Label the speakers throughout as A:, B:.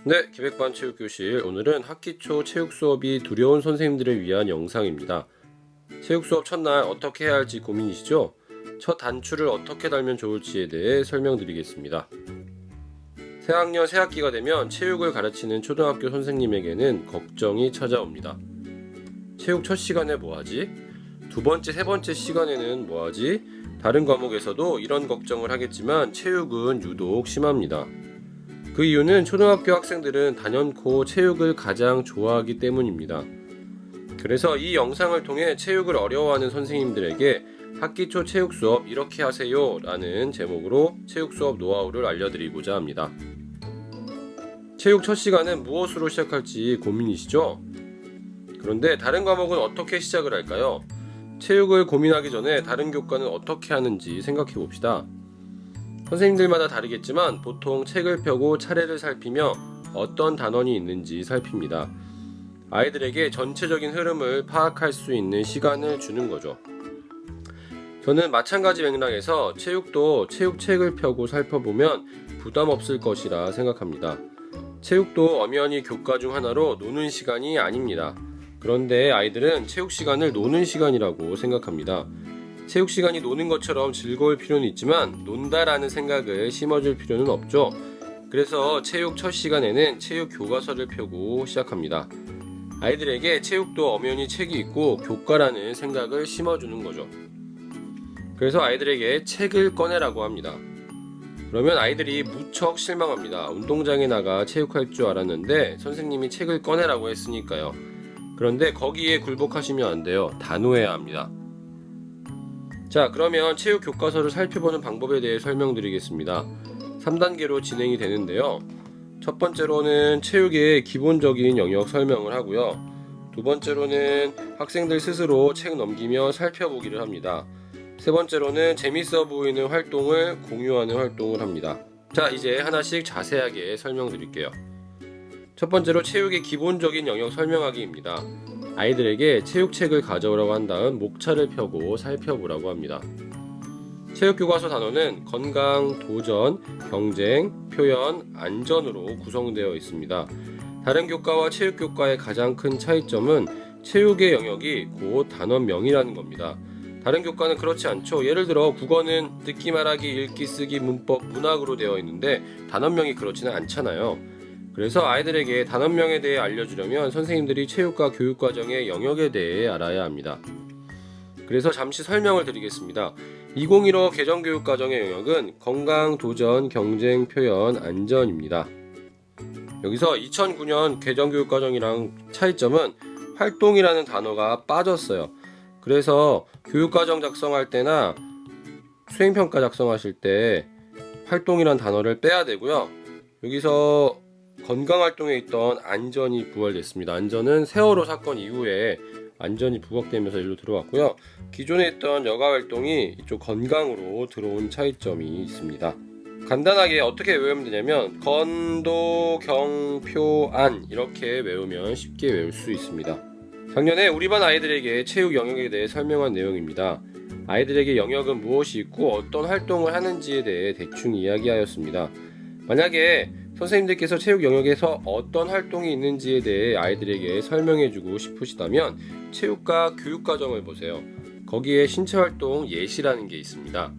A: 네, 기백반 체육교실. 오늘은 학기 초 체육 수업이 두려운 선생님들을 위한 영상입니다. 체육 수업 첫날 어떻게 해야 할지 고민이시죠? 첫 단추를 어떻게 달면 좋을지에 대해 설명드리겠습니다. 새학년 새학기가 되면 체육을 가르치는 초등학교 선생님에게는 걱정이 찾아옵니다. 체육 첫 시간에 뭐하지? 두 번째, 세 번째 시간에는 뭐하지? 다른 과목에서도 이런 걱정을 하겠지만 체육은 유독 심합니다. 그 이유는 초등학교 학생들은 단연코 체육을 가장 좋아하기 때문입니다. 그래서 이 영상을 통해 체육을 어려워하는 선생님들에게 학기 초 체육 수업 이렇게 하세요 라는 제목으로 체육 수업 노하우를 알려드리고자 합니다. 체육 첫 시간은 무엇으로 시작할지 고민이시죠? 그런데 다른 과목은 어떻게 시작을 할까요? 체육을 고민하기 전에 다른 교과는 어떻게 하는지 생각해 봅시다. 선생님들마다 다르겠지만 보통 책을 펴고 차례를 살피며 어떤 단원이 있는지 살핍니다. 아이들에게 전체적인 흐름을 파악할 수 있는 시간을 주는 거죠. 저는 마찬가지 맥락에서 체육도 체육책을 펴고 살펴보면 부담 없을 것이라 생각합니다. 체육도 엄연히 교과 중 하나로 노는 시간이 아닙니다. 그런데 아이들은 체육 시간을 노는 시간이라고 생각합니다. 체육 시간이 노는 것처럼 즐거울 필요는 있지만 논다라는 생각을 심어줄 필요는 없죠. 그래서 체육 첫 시간에는 체육 교과서를 펴고 시작합니다. 아이들에게 체육도 엄연히 책이 있고 교과라는 생각을 심어주는 거죠. 그래서 아이들에게 책을 꺼내라고 합니다. 그러면 아이들이 무척 실망합니다. 운동장에 나가 체육할 줄 알았는데 선생님이 책을 꺼내라고 했으니까요. 그런데 거기에 굴복하시면 안 돼요. 단호해야 합니다. 자, 그러면 체육 교과서를 살펴보는 방법에 대해 설명드리겠습니다. 3단계로 진행이 되는데요. 첫 번째로는 체육의 기본적인 영역 설명을 하고요. 두 번째로는 학생들 스스로 책 넘기며 살펴보기를 합니다. 세 번째로는 재밌어 보이는 활동을 공유하는 활동을 합니다. 자, 이제 하나씩 자세하게 설명드릴게요. 첫 번째로 체육의 기본적인 영역 설명하기입니다. 아이들에게 체육책을 가져오라고 한 다음 목차를 펴고 살펴보라고 합니다. 체육교과서 단원은 건강, 도전, 경쟁, 표현, 안전으로 구성되어 있습니다. 다른 교과와 체육교과의 가장 큰 차이점은 체육의 영역이 곧 단원명이라는 겁니다. 다른 교과는 그렇지 않죠. 예를 들어 국어는 듣기, 말하기, 읽기, 쓰기, 문법, 문학으로 되어 있는데 단원명이 그렇지는 않잖아요. 그래서 아이들에게 단원명에 대해 알려주려면 선생님들이 체육과 교육과정의 영역에 대해 알아야 합니다. 그래서 잠시 설명을 드리겠습니다. 2015 개정교육과정의 영역은 건강, 도전, 경쟁, 표현, 안전입니다. 여기서 2009년 개정교육과정이랑 차이점은 활동이라는 단어가 빠졌어요. 그래서 교육과정 작성할 때나 수행평가 작성하실 때 활동이란 단어를 빼야 되고요. 여기서 건강활동에 있던 안전이 부활됐습니다. 안전은 세월호 사건 이후에 안전이 부각되면서 일로 들어왔고요. 기존에 있던 여가활동이 이쪽 건강으로 들어온 차이점이 있습니다. 간단하게 어떻게 외우면 되냐면 건도, 경, 표, 안 이렇게 외우면 쉽게 외울 수 있습니다. 작년에 우리 반 아이들에게 체육 영역에 대해 설명한 내용입니다. 아이들에게 영역은 무엇이 있고 어떤 활동을 하는지에 대해 대충 이야기하였습니다. 만약에 선생님들께서 체육 영역에서 어떤 활동이 있는지에 대해 아이들에게 설명해주고 싶으시다면 체육과 교육과정을 보세요. 거기에 신체활동 예시라는 게 있습니다.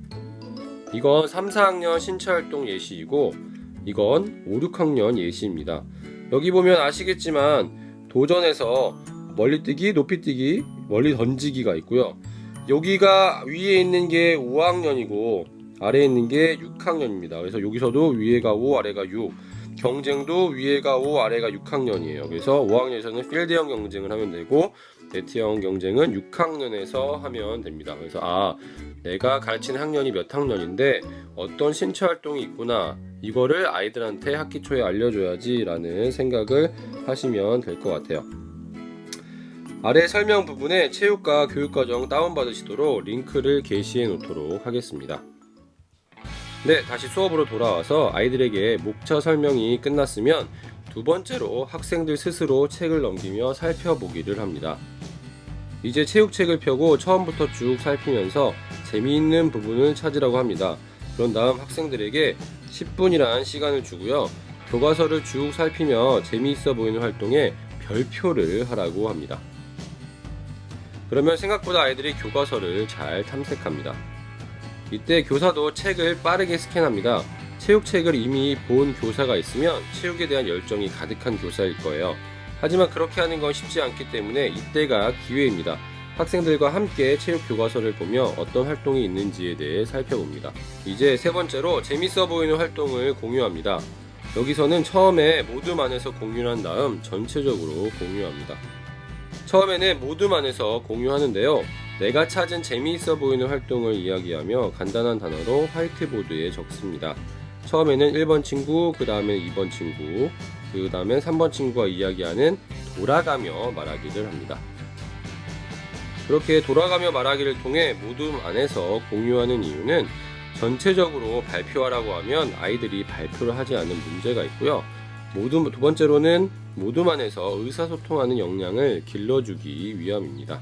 A: 이건 3, 4학년 신체활동 예시이고 이건 5, 6학년 예시입니다. 여기 보면 아시겠지만 도전에서 멀리뛰기, 높이뛰기, 멀리 던지기가 있고요. 여기가 위에 있는 게 5학년이고 아래에 있는 게 6학년입니다. 그래서 여기서도 위에가 5, 아래가 6. 경쟁도 위에가 5, 아래가 6학년이에요. 그래서 5학년에서는 필드형 경쟁을 하면 되고 네트형 경쟁은 6학년에서 하면 됩니다. 그래서 내가 가르치는 학년이 몇 학년인데 어떤 신체 활동이 있구나. 이거를 아이들한테 학기 초에 알려줘야지 라는 생각을 하시면 될 것 같아요. 아래 설명 부분에 체육과 교육과정 다운받으시도록 링크를 게시해 놓도록 하겠습니다. 네, 다시 수업으로 돌아와서 아이들에게 목차 설명이 끝났으면 두 번째로 학생들 스스로 책을 넘기며 살펴보기를 합니다. 이제 체육책을 펴고 처음부터 쭉 살피면서 재미있는 부분을 찾으라고 합니다. 그런 다음 학생들에게 10분이란 시간을 주고요. 교과서를 쭉 살피며 재미있어 보이는 활동에 별표를 하라고 합니다. 그러면 생각보다 아이들이 교과서를 잘 탐색합니다. 이때 교사도 책을 빠르게 스캔합니다. 체육책을 이미 본 교사가 있으면 체육에 대한 열정이 가득한 교사일 거예요. 하지만 그렇게 하는 건 쉽지 않기 때문에 이때가 기회입니다. 학생들과 함께 체육 교과서를 보며 어떤 활동이 있는지에 대해 살펴봅니다. 이제 세 번째로 재밌어 보이는 활동을 공유합니다. 여기서는 처음에 모둠안에서 공유를 한 다음 전체적으로 공유합니다. 처음에는 모둠안에서 공유하는데요. 내가 찾은 재미있어 보이는 활동을 이야기하며 간단한 단어로 화이트보드에 적습니다. 처음에는 1번 친구, 그 다음에 2번 친구, 그 다음에 3번 친구가 이야기하는 돌아가며 말하기를 합니다. 그렇게 돌아가며 말하기를 통해 모둠 안에서 공유하는 이유는 전체적으로 발표하라고 하면 아이들이 발표를 하지 않는 문제가 있고요. 두 번째로는 모둠 안에서 의사소통하는 역량을 길러주기 위함입니다.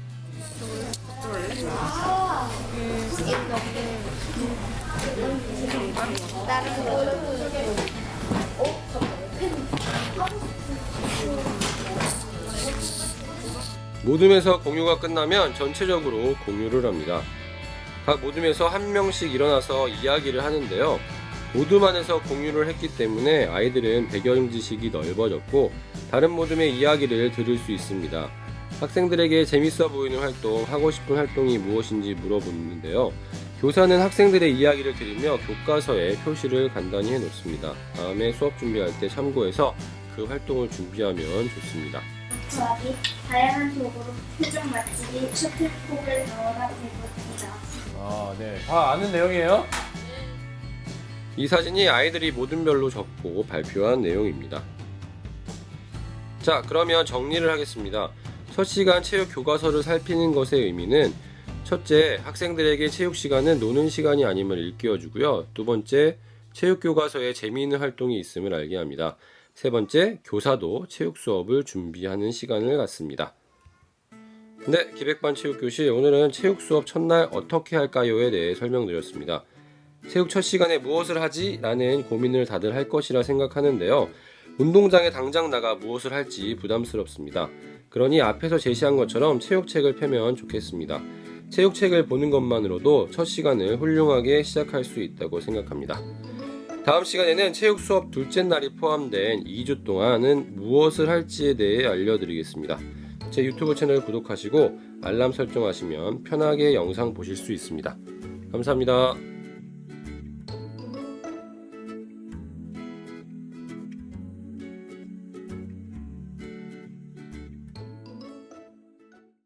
A: 모둠에서 공유가 끝나면 전체적으로 공유를 합니다. 각 모둠에서 한 명씩 일어나서 이야기를 하는데요. 모둠 안에서 공유를 했기 때문에 아이들은 배경 지식이 넓어졌고 다른 모둠의 이야기를 들을 수 있습니다. 학생들에게 재밌어 보이는 활동, 하고 싶은 활동이 무엇인지 물어보는데요. 교사는 학생들의 이야기를 들으며 교과서에 표시를 간단히 해놓습니다. 다음에 수업 준비할 때 참고해서 그 활동을 준비하면 좋습니다.
B: 더하기 다양한 도구로 표정 맞추기 셔틀콕을 넣어라 되겠습니다.
A: 네. 다 아는 내용이에요? 이 사진이 아이들이 모둠별로 적고 발표한 내용입니다. 자, 그러면 정리를 하겠습니다. 첫 시간 체육 교과서를 살피는 것의 의미는 첫째, 학생들에게 체육 시간은 노는 시간이 아님을 일깨워주고요. 두 번째, 체육 교과서에 재미있는 활동이 있음을 알게 합니다. 세 번째, 교사도 체육 수업을 준비하는 시간을 갖습니다. 네, 기백반 체육교실, 오늘은 체육 수업 첫날 어떻게 할까요에 대해 설명드렸습니다. 체육 첫 시간에 무엇을 하지? 라는 고민을 다들 할 것이라 생각하는데요. 운동장에 당장 나가 무엇을 할지 부담스럽습니다. 그러니 앞에서 제시한 것처럼 체육책을 펴면 좋겠습니다. 체육책을 보는 것만으로도 첫 시간을 훌륭하게 시작할 수 있다고 생각합니다. 다음 시간에는 체육 수업 둘째 날이 포함된 2주 동안은 무엇을 할지에 대해 알려드리겠습니다. 제 유튜브 채널 구독하시고 알람 설정하시면 편하게 영상 보실 수 있습니다. 감사합니다.